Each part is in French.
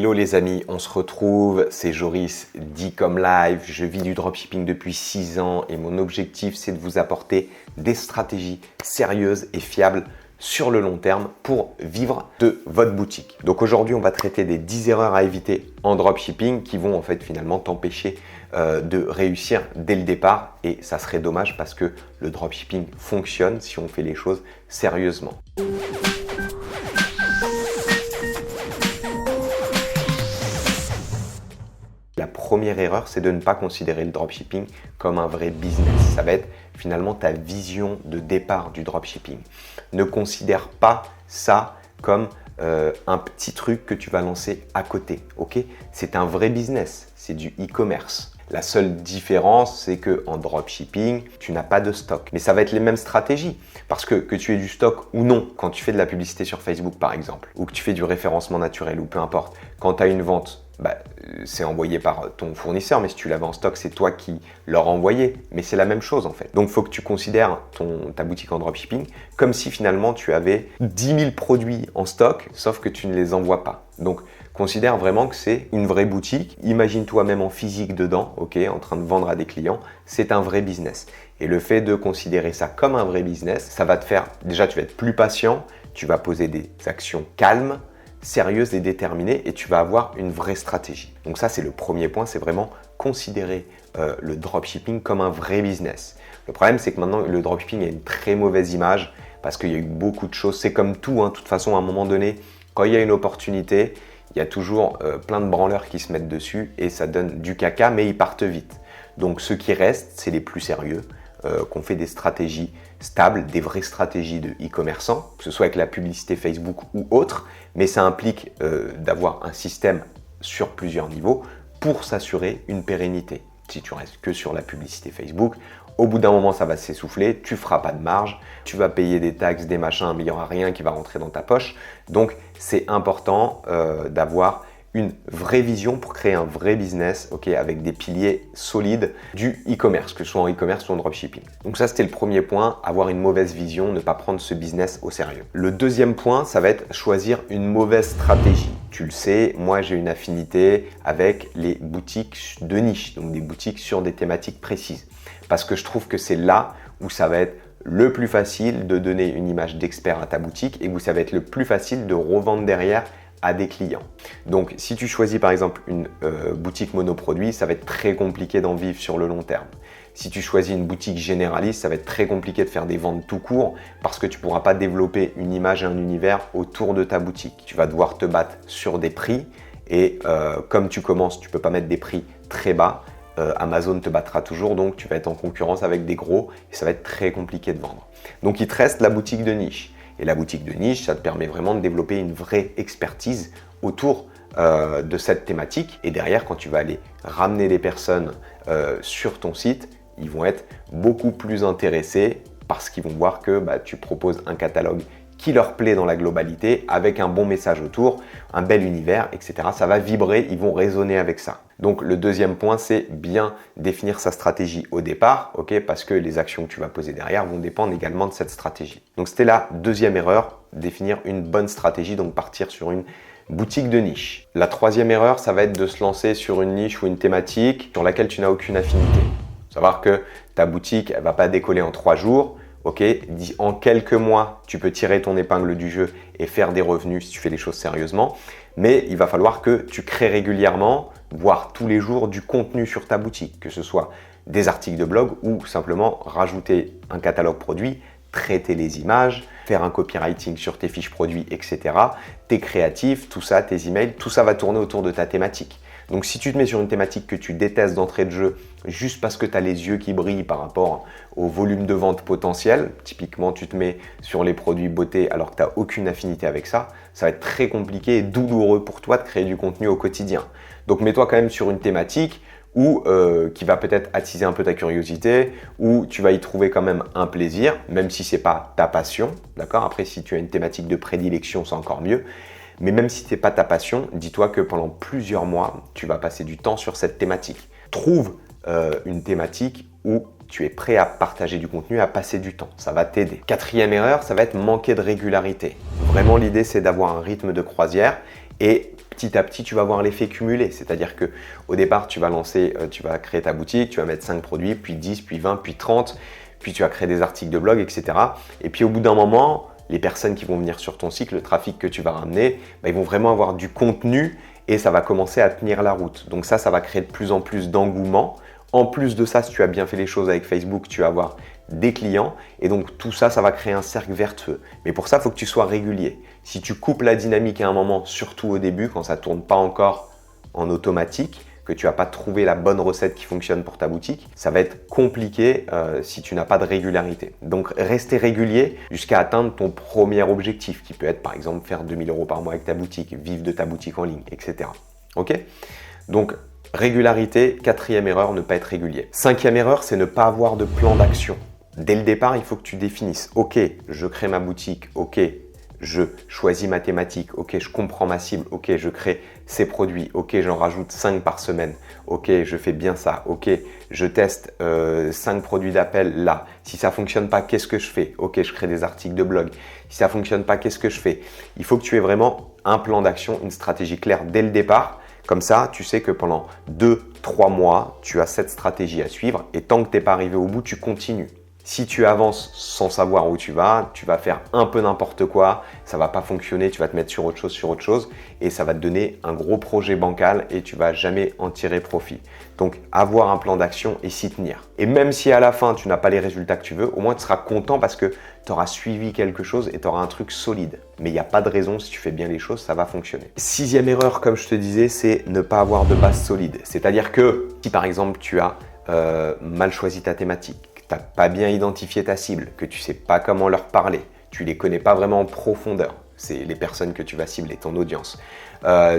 Hello les amis, on se retrouve, c'est Joris d'E-Com Live. Je vis du dropshipping depuis 6 ans et mon objectif c'est de vous apporter des stratégies sérieuses et fiables sur le long terme pour vivre de votre boutique. Donc aujourd'hui, on va traiter des 10 erreurs à éviter en dropshipping qui vont en fait finalement t'empêcher de réussir dès le départ et ça serait dommage parce que le dropshipping fonctionne si on fait les choses sérieusement. La première erreur, c'est de ne pas considérer le dropshipping comme un vrai business. Ça va être finalement ta vision de départ du dropshipping. Ne considère pas ça comme un petit truc que tu vas lancer à côté. Ok, c'est un vrai business, c'est du e-commerce. La seule différence, c'est qu'en dropshipping, tu n'as pas de stock. Mais ça va être les mêmes stratégies. Parce que tu aies du stock ou non, quand tu fais de la publicité sur Facebook par exemple, ou que tu fais du référencement naturel ou peu importe, quand tu as une vente, c'est envoyé par ton fournisseur, mais si tu l'avais en stock, c'est toi qui leur envoyé. Mais c'est la même chose en fait. Donc, il faut que tu considères ta boutique en dropshipping comme si finalement tu avais 10 000 produits en stock, sauf que tu ne les envoies pas. Donc, considère vraiment que c'est une vraie boutique. Imagine-toi même en physique dedans, ok, en train de vendre à des clients. C'est un vrai business. Et le fait de considérer ça comme un vrai business, ça va te faire, déjà, tu vas être plus patient, tu vas poser des actions calmes, sérieuse et déterminée et tu vas avoir une vraie stratégie. Donc ça, c'est le premier point, c'est vraiment considérer le dropshipping comme un vrai business. Le problème, c'est que maintenant, le dropshipping a une très mauvaise image parce qu'il y a eu beaucoup de choses. C'est comme tout, hein, de toute façon, à un moment donné, quand il y a une opportunité, il y a toujours plein de branleurs qui se mettent dessus et ça donne du caca, mais ils partent vite. Donc ceux qui restent, c'est les plus sérieux, qu'on fait des stratégies stables, des vraies stratégies de e-commerçants, que ce soit avec la publicité Facebook ou autre, mais ça implique d'avoir un système sur plusieurs niveaux pour s'assurer une pérennité. Si tu restes que sur la publicité Facebook, au bout d'un moment, ça va s'essouffler, tu ne feras pas de marge, tu vas payer des taxes, des machins, mais il n'y aura rien qui va rentrer dans ta poche. Donc, c'est important d'avoir une vraie vision pour créer un vrai business, ok, avec des piliers solides du e-commerce, que ce soit en e-commerce ou en dropshipping. Donc ça, c'était le premier point, avoir une mauvaise vision, ne pas prendre ce business au sérieux. Le deuxième point, ça va être choisir une mauvaise stratégie. Tu le sais, moi j'ai une affinité avec les boutiques de niche, donc des boutiques sur des thématiques précises. Parce que je trouve que c'est là où ça va être le plus facile de donner une image d'expert à ta boutique et où ça va être le plus facile de revendre derrière à des clients. Donc, si tu choisis par exemple une boutique monoproduit, ça va être très compliqué d'en vivre sur le long terme. Si tu choisis une boutique généraliste, ça va être très compliqué de faire des ventes tout court parce que tu ne pourras pas développer une image et un univers autour de ta boutique. Tu vas devoir te battre sur des prix et comme tu commences, tu ne peux pas mettre des prix très bas. Amazon te battra toujours, donc tu vas être en concurrence avec des gros et ça va être très compliqué de vendre. Donc, il te reste la boutique de niche. Et la boutique de niche, ça te permet vraiment de développer une vraie expertise autour de cette thématique. Et derrière, quand tu vas aller ramener des personnes sur ton site, ils vont être beaucoup plus intéressés parce qu'ils vont voir que tu proposes un catalogue qui leur plaît dans la globalité, avec un bon message autour, un bel univers, etc. Ça va vibrer, ils vont résonner avec ça. Donc le deuxième point, c'est bien définir sa stratégie au départ, ok, parce que les actions que tu vas poser derrière vont dépendre également de cette stratégie. Donc c'était la deuxième erreur, définir une bonne stratégie, donc partir sur une boutique de niche. La troisième erreur, ça va être de se lancer sur une niche ou une thématique sur laquelle tu n'as aucune affinité. Savoir que ta boutique, elle ne va pas décoller en 3 jours. Ok, en quelques mois, tu peux tirer ton épingle du jeu et faire des revenus si tu fais les choses sérieusement. Mais il va falloir que tu crées régulièrement, voire tous les jours, du contenu sur ta boutique, que ce soit des articles de blog ou simplement rajouter un catalogue produit, traiter les images, faire un copywriting sur tes fiches produits, etc. Tes créatifs, tout ça, tes emails, tout ça va tourner autour de ta thématique. Donc, si tu te mets sur une thématique que tu détestes d'entrée de jeu juste parce que tu as les yeux qui brillent par rapport au volume de vente potentiel, typiquement tu te mets sur les produits beauté alors que tu n'as aucune affinité avec ça, ça va être très compliqué et douloureux pour toi de créer du contenu au quotidien. Donc, mets-toi quand même sur une thématique qui va peut-être attiser un peu ta curiosité, où tu vas y trouver quand même un plaisir, même si ce n'est pas ta passion. D'accord ? Après, si tu as une thématique de prédilection, c'est encore mieux. Mais même si ce n'est pas ta passion, dis-toi que pendant plusieurs mois, tu vas passer du temps sur cette thématique. Trouve une thématique où tu es prêt à partager du contenu, à passer du temps. Ça va t'aider. Quatrième erreur, ça va être manquer de régularité. Vraiment, l'idée, c'est d'avoir un rythme de croisière et petit à petit, tu vas voir l'effet cumulé. C'est-à-dire que au départ, tu vas créer ta boutique, tu vas mettre 5 produits, puis 10, puis 20, puis 30, puis tu vas créer des articles de blog, etc. Et puis au bout d'un moment, les personnes qui vont venir sur ton site, le trafic que tu vas ramener, ils vont vraiment avoir du contenu et ça va commencer à tenir la route. Donc ça va créer de plus en plus d'engouement. En plus de ça, si tu as bien fait les choses avec Facebook, tu vas avoir des clients et donc tout ça, ça va créer un cercle vertueux. Mais pour ça, il faut que tu sois régulier. Si tu coupes la dynamique à un moment, surtout au début, quand ça ne tourne pas encore en automatique, que tu n'as pas trouvé la bonne recette qui fonctionne pour ta boutique, ça va être compliqué si tu n'as pas de régularité. Donc, rester régulier jusqu'à atteindre ton premier objectif, qui peut être par exemple faire 2 000 € par mois avec ta boutique, vivre de ta boutique en ligne, etc. Ok? Donc, régularité, 4e erreur, ne pas être régulier. 5e erreur, c'est ne pas avoir de plan d'action. Dès le départ, il faut que tu définisses, ok, je crée ma boutique, ok, je choisis ma thématique, ok, je comprends ma cible, ok, je crée ces produits, ok, j'en rajoute 5 par semaine, ok, je fais bien ça, ok, je teste 5 produits d'appel là. Si ça ne fonctionne pas, qu'est-ce que je fais? Ok, je crée des articles de blog. Si ça ne fonctionne pas, qu'est-ce que je fais? Il faut que tu aies vraiment un plan d'action, une stratégie claire dès le départ. Comme ça, tu sais que pendant 2-3 mois, tu as cette stratégie à suivre et tant que tu n'es pas arrivé au bout, tu continues. Si tu avances sans savoir où tu vas faire un peu n'importe quoi, ça ne va pas fonctionner, tu vas te mettre sur autre chose et ça va te donner un gros projet bancal et tu ne vas jamais en tirer profit. Donc, avoir un plan d'action et s'y tenir. Et même si à la fin, tu n'as pas les résultats que tu veux, au moins tu seras content parce que tu auras suivi quelque chose et tu auras un truc solide. Mais il n'y a pas de raison, si tu fais bien les choses, ça va fonctionner. 6e erreur, comme je te disais, c'est ne pas avoir de base solide. C'est-à-dire que si par exemple, tu as mal choisi ta thématique, tu n'as pas bien identifié ta cible, que tu ne sais pas comment leur parler, tu ne les connais pas vraiment en profondeur, c'est les personnes que tu vas cibler, ton audience.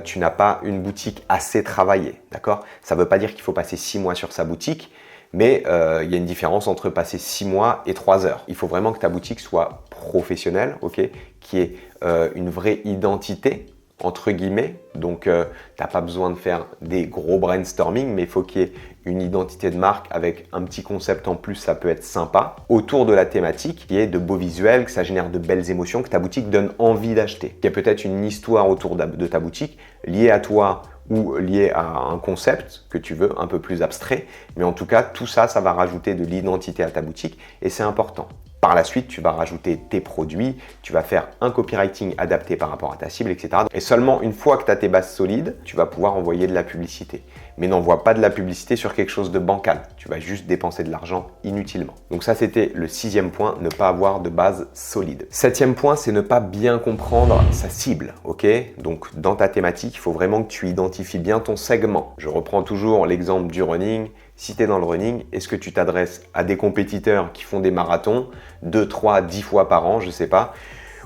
Tu n'as pas une boutique assez travaillée, d'accord? Ça ne veut pas dire qu'il faut passer 6 mois sur sa boutique, mais il y a une différence entre passer 6 mois et 3 heures. Il faut vraiment que ta boutique soit professionnelle, ok, qui ait une vraie identité, entre guillemets. Donc, tu n'as pas besoin de faire des gros brainstorming, mais il faut qu'il y ait une identité de marque avec un petit concept en plus, ça peut être sympa, autour de la thématique, qui est de beaux visuels, que ça génère de belles émotions, que ta boutique donne envie d'acheter. Il y a peut-être une histoire autour de ta boutique liée à toi ou liée à un concept que tu veux, un peu plus abstrait, mais en tout cas, tout ça, ça va rajouter de l'identité à ta boutique et c'est important. Par la suite, tu vas rajouter tes produits, tu vas faire un copywriting adapté par rapport à ta cible, etc. Et seulement une fois que tu as tes bases solides, tu vas pouvoir envoyer de la publicité. Mais n'envoie pas de la publicité sur quelque chose de bancal. Tu vas juste dépenser de l'argent inutilement. Donc ça, c'était le 6e point, ne pas avoir de base solide. 7e point, c'est ne pas bien comprendre sa cible. Ok? Donc dans ta thématique, il faut vraiment que tu identifies bien ton segment. Je reprends toujours l'exemple du running. Si tu es dans le running, est-ce que tu t'adresses à des compétiteurs qui font des marathons 2, 3, 10 fois par an, je ne sais pas,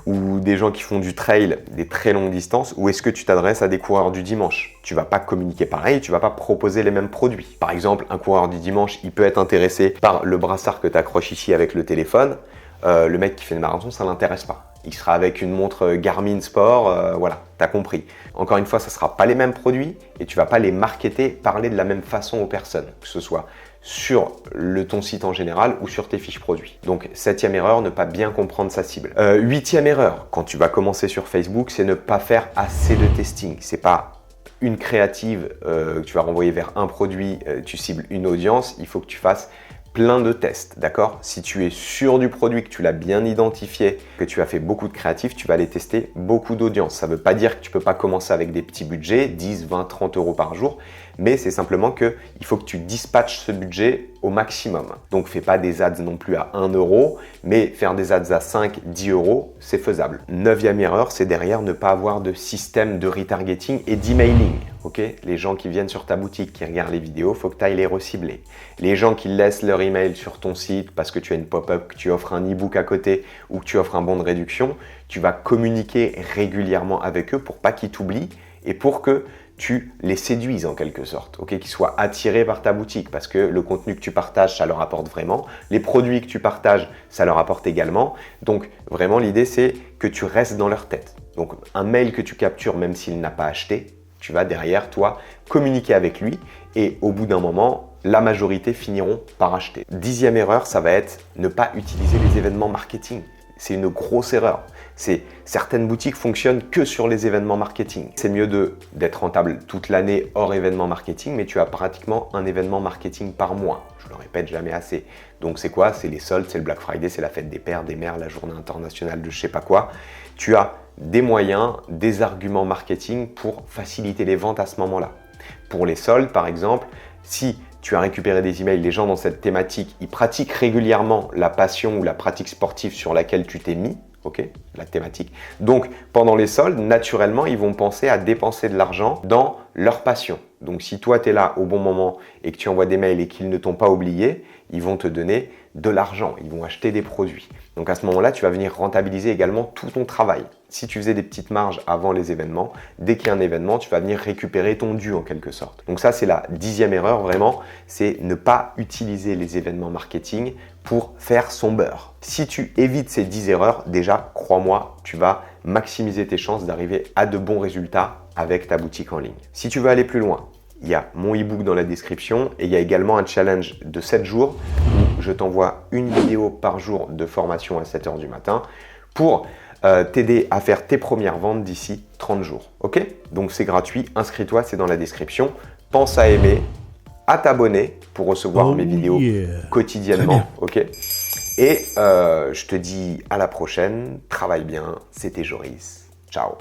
ou des gens qui font du trail, des très longues distances, ou est-ce que tu t'adresses à des coureurs du dimanche? Tu ne vas pas communiquer pareil, tu ne vas pas proposer les mêmes produits. Par exemple, un coureur du dimanche, il peut être intéressé par le brassard que tu accroches ici avec le téléphone. Le mec qui fait le marathon, ça ne l'intéresse pas. Il sera avec une montre Garmin Sport, voilà, tu as compris. Encore une fois, ça ne sera pas les mêmes produits et tu ne vas pas les marketer, parler de la même façon aux personnes, que ce soit sur ton site en général ou sur tes fiches produits. Donc, 7e erreur, ne pas bien comprendre sa cible. 8e erreur, quand tu vas commencer sur Facebook, c'est ne pas faire assez de testing. C'est pas une créative que tu vas renvoyer vers un produit, tu cibles une audience, il faut que tu fasses plein de tests, d'accord? Si tu es sûr du produit, que tu l'as bien identifié, que tu as fait beaucoup de créatifs, tu vas aller tester beaucoup d'audience. Ça ne veut pas dire que tu ne peux pas commencer avec des petits budgets, 10, 20, 30 € par jour, mais c'est simplement qu'il faut que tu dispatches ce budget au maximum. Donc, fais pas des ads non plus à 1 €, mais faire des ads à 5, 10 €, c'est faisable. 9e erreur, c'est derrière ne pas avoir de système de retargeting et d'emailing. Okay, les gens qui viennent sur ta boutique, qui regardent les vidéos, il faut que tu ailles les recibler. Les gens qui laissent leur email sur ton site parce que tu as une pop-up, que tu offres un e-book à côté ou que tu offres un bon de réduction, tu vas communiquer régulièrement avec eux pour pas qu'ils t'oublient et pour que tu les séduises en quelque sorte, okay, qu'ils soient attirés par ta boutique parce que le contenu que tu partages, ça leur apporte vraiment. Les produits que tu partages, ça leur apporte également. Donc vraiment, l'idée, c'est que tu restes dans leur tête. Donc un mail que tu captures, même s'il n'a pas acheté, tu vas derrière, toi, communiquer avec lui et au bout d'un moment, la majorité finiront par acheter. 10e erreur, ça va être ne pas utiliser les événements marketing. C'est une grosse erreur. Certaines boutiques fonctionnent que sur les événements marketing. C'est mieux d'être rentable toute l'année hors événement marketing, mais tu as pratiquement un événement marketing par mois. Je le répète jamais assez. Donc c'est quoi? C'est les soldes, c'est le Black Friday, c'est la fête des pères, des mères, la journée internationale de je sais pas quoi. Tu as des moyens, des arguments marketing pour faciliter les ventes à ce moment-là. Pour les soldes, par exemple, si tu as récupéré des emails, les gens dans cette thématique, ils pratiquent régulièrement la passion ou la pratique sportive sur laquelle tu t'es mis, ok, la thématique. Donc, pendant les soldes, naturellement, ils vont penser à dépenser de l'argent dans leur passion. Donc, si toi, tu es là au bon moment et que tu envoies des mails et qu'ils ne t'ont pas oublié, ils vont te donner de l'argent, ils vont acheter des produits. Donc, à ce moment-là, tu vas venir rentabiliser également tout ton travail. Si tu faisais des petites marges avant les événements, dès qu'il y a un événement, tu vas venir récupérer ton dû en quelque sorte. Donc ça, c'est la 10e erreur vraiment, c'est ne pas utiliser les événements marketing pour faire son beurre. Si tu évites ces 10 erreurs, déjà, crois-moi, tu vas maximiser tes chances d'arriver à de bons résultats avec ta boutique en ligne. Si tu veux aller plus loin, il y a mon e-book dans la description et il y a également un challenge de 7 jours où je t'envoie une vidéo par jour de formation à 7 h du matin pour t'aider à faire tes premières ventes d'ici 30 jours. Ok? Donc c'est gratuit, inscris-toi, c'est dans la description. Pense à aimer, à t'abonner pour recevoir mes vidéos quotidiennement. Ok? Et je te dis à la prochaine, travaille bien, c'était Joris. Ciao.